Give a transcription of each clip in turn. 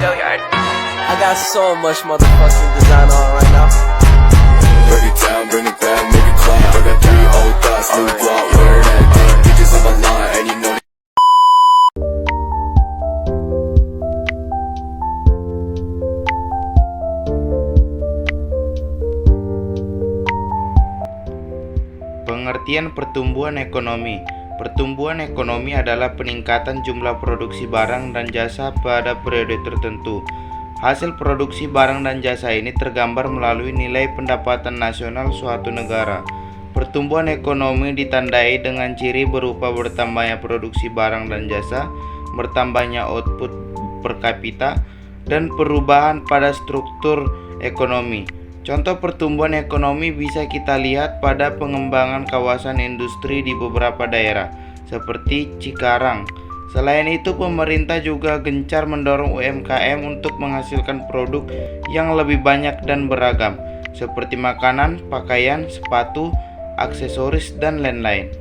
I got so much motherfucking design on right now. Break it down, bring it back, make it clap. I got 3 old thoughts, new block, where that dick. Bitches on my line, and you know. Pengertian pertumbuhan ekonomi. Pertumbuhan ekonomi adalah peningkatan jumlah produksi barang dan jasa pada periode tertentu. Hasil produksi barang dan jasa ini tergambar melalui nilai pendapatan nasional suatu negara. Pertumbuhan ekonomi ditandai dengan ciri berupa bertambahnya produksi barang dan jasa, bertambahnya output per kapita, dan perubahan pada struktur ekonomi. Contoh pertumbuhan ekonomi bisa kita lihat pada pengembangan kawasan industri di beberapa daerah, seperti Cikarang. Selain itu, pemerintah juga gencar mendorong UMKM untuk menghasilkan produk yang lebih banyak dan beragam, seperti makanan, pakaian, sepatu, aksesoris, dan lain-lain.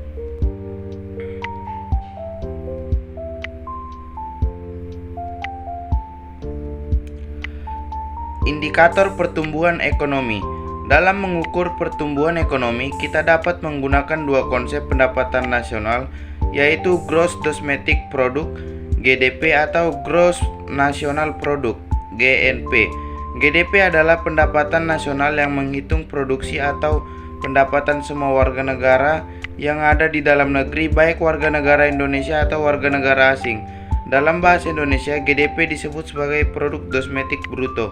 Indikator pertumbuhan ekonomi. Dalam mengukur pertumbuhan ekonomi, kita dapat menggunakan dua konsep pendapatan nasional, yaitu Gross Domestic Product (GDP) atau Gross National Product (GNP). GDP adalah pendapatan nasional yang menghitung produksi atau pendapatan semua warga negara yang ada di dalam negeri, baik warga negara Indonesia atau warga negara asing. Dalam bahasa Indonesia, GDP disebut sebagai Produk Domestik Bruto.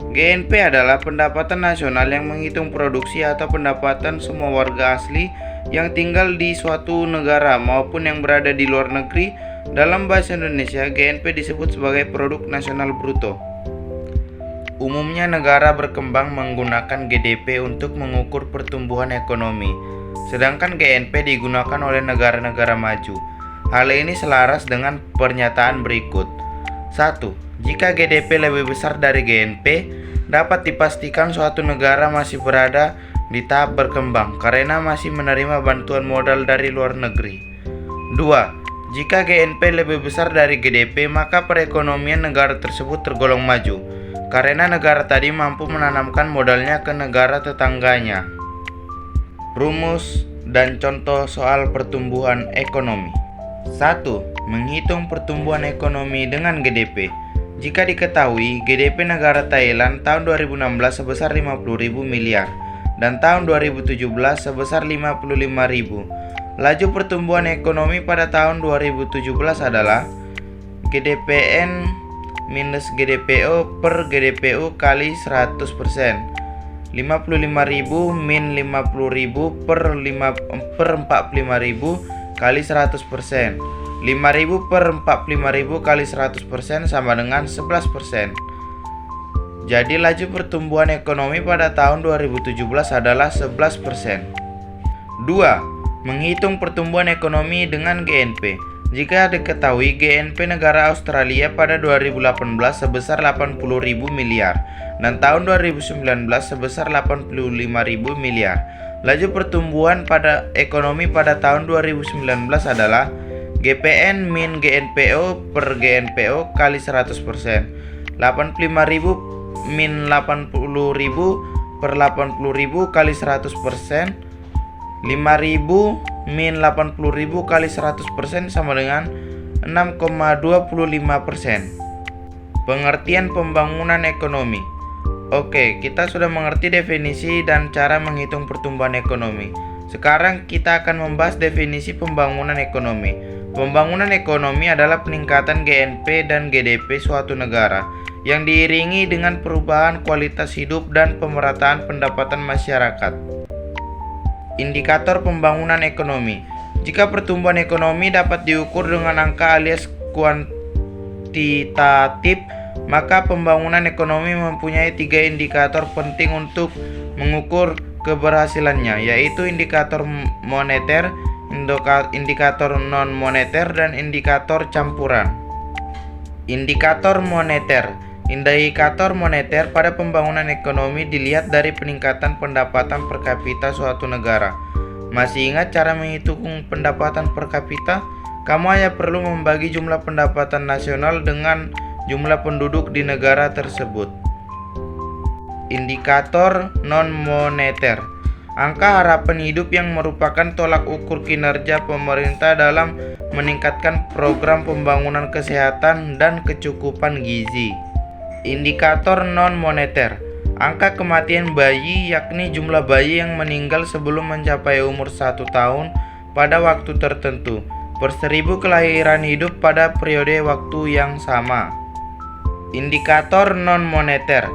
GNP adalah pendapatan nasional yang menghitung produksi atau pendapatan semua warga asli yang tinggal di suatu negara maupun yang berada di luar negeri. Dalam bahasa Indonesia, GNP disebut sebagai Produk Nasional Bruto. Umumnya negara berkembang menggunakan GDP untuk mengukur pertumbuhan ekonomi, sedangkan GNP digunakan oleh negara-negara maju. Hal ini selaras dengan pernyataan berikut. 1. Jika GDP lebih besar dari GNP, dapat dipastikan suatu negara masih berada di tahap berkembang karena masih menerima bantuan modal dari luar negeri. 2. Jika GNP lebih besar dari GDP, maka perekonomian negara tersebut tergolong maju karena negara tadi mampu menanamkan modalnya ke negara tetangganya. Rumus dan contoh soal pertumbuhan ekonomi. 1. Menghitung pertumbuhan ekonomi dengan GDP. Jika diketahui GDP negara Thailand tahun 2016 sebesar 50.000 miliar dan tahun 2017 sebesar 55.000. Laju pertumbuhan ekonomi pada tahun 2017 adalah GDPN minus GDPO per GDPU kali 100%. 55.000 min 50.000 per 45.000 kali 100%. 5.000 per 45.000 kali 100% sama dengan 11%. Jadi laju pertumbuhan ekonomi pada tahun 2017 adalah 11%. 2. Menghitung pertumbuhan ekonomi dengan GNP. Jika diketahui GNP negara Australia pada 2018 sebesar 80.000 miliar dan tahun 2019 sebesar 85.000 miliar. Laju pertumbuhan pada ekonomi pada tahun 2019 adalah GPN min GNPO per GNPO kali 100%. 85.000 min 80.000 per 80.000 kali 100%. 5.000 min 80.000 kali 100% sama dengan 6,25%. Pengertian pembangunan ekonomi. Oke, kita sudah mengerti definisi dan cara menghitung pertumbuhan ekonomi. Sekarang kita akan membahas definisi pembangunan ekonomi. Pembangunan ekonomi adalah peningkatan GNP dan GDP suatu negara yang diiringi dengan perubahan kualitas hidup dan pemerataan pendapatan masyarakat. Indikator pembangunan ekonomi. Jika pertumbuhan ekonomi dapat diukur dengan angka alias kuantitatif, maka pembangunan ekonomi mempunyai 3 indikator penting untuk mengukur keberhasilannya, yaitu indikator moneter, indikator non-moneter, dan indikator campuran. Indikator moneter. Indikator moneter pada pembangunan ekonomi dilihat dari peningkatan pendapatan per kapita suatu negara. Masih ingat cara menghitung pendapatan per kapita? Kamu hanya perlu membagi jumlah pendapatan nasional dengan jumlah penduduk di negara tersebut. Indikator non-moneter. Angka harapan hidup yang merupakan tolak ukur kinerja pemerintah dalam meningkatkan program pembangunan kesehatan dan kecukupan gizi. Indikator non-moneter. Angka kematian bayi, yakni jumlah bayi yang meninggal sebelum mencapai umur 1 tahun pada waktu tertentu per 1000 kelahiran hidup pada periode waktu yang sama. Indikator non-moneter.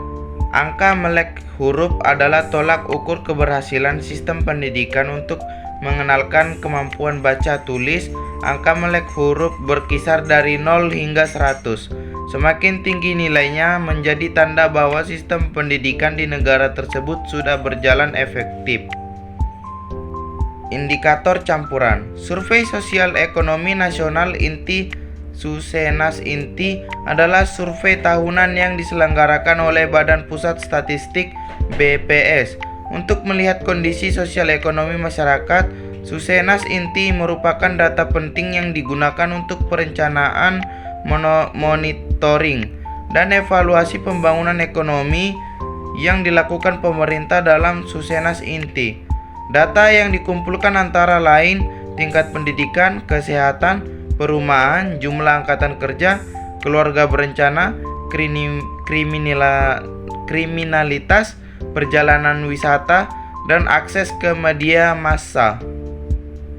Angka melek huruf adalah tolak ukur keberhasilan sistem pendidikan untuk mengenalkan kemampuan baca tulis. Angka melek huruf berkisar dari 0 hingga 100. Semakin tinggi nilainya menjadi tanda bahwa sistem pendidikan di negara tersebut sudah berjalan efektif. Indikator campuran. Survei Sosial Ekonomi Nasional Inti Susenas Inti adalah survei tahunan yang diselenggarakan oleh Badan Pusat Statistik BPS untuk melihat kondisi sosial ekonomi masyarakat. Susenas Inti merupakan data penting yang digunakan untuk perencanaan, monitoring, dan evaluasi pembangunan ekonomi yang dilakukan pemerintah dalam Susenas Inti. Data yang dikumpulkan antara lain tingkat pendidikan, kesehatan, perumahan, jumlah angkatan kerja, keluarga berencana, kriminalitas, perjalanan wisata, dan akses ke media massa.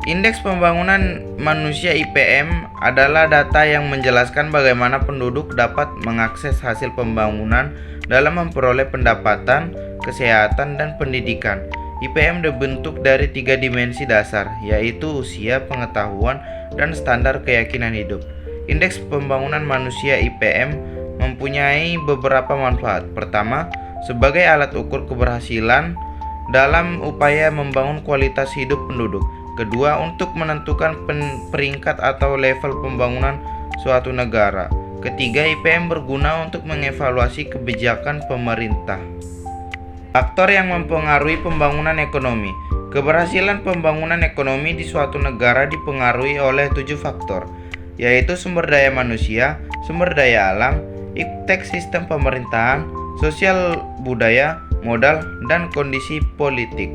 Indeks Pembangunan Manusia IPM adalah data yang menjelaskan bagaimana penduduk dapat mengakses hasil pembangunan dalam memperoleh pendapatan, kesehatan, dan pendidikan. IPM dibentuk dari 3 dimensi dasar, yaitu usia, pengetahuan, dan standar keyakinan hidup. Indeks Pembangunan Manusia IPM mempunyai beberapa manfaat. Pertama, sebagai alat ukur keberhasilan dalam upaya membangun kualitas hidup penduduk. Kedua, untuk menentukan peringkat atau level pembangunan suatu negara. Ketiga, IPM berguna untuk mengevaluasi kebijakan pemerintah. Faktor yang mempengaruhi pembangunan ekonomi. Keberhasilan pembangunan ekonomi di suatu negara dipengaruhi oleh 7 faktor, yaitu sumber daya manusia, sumber daya alam, iptek sistem pemerintahan, sosial budaya, modal, dan kondisi politik.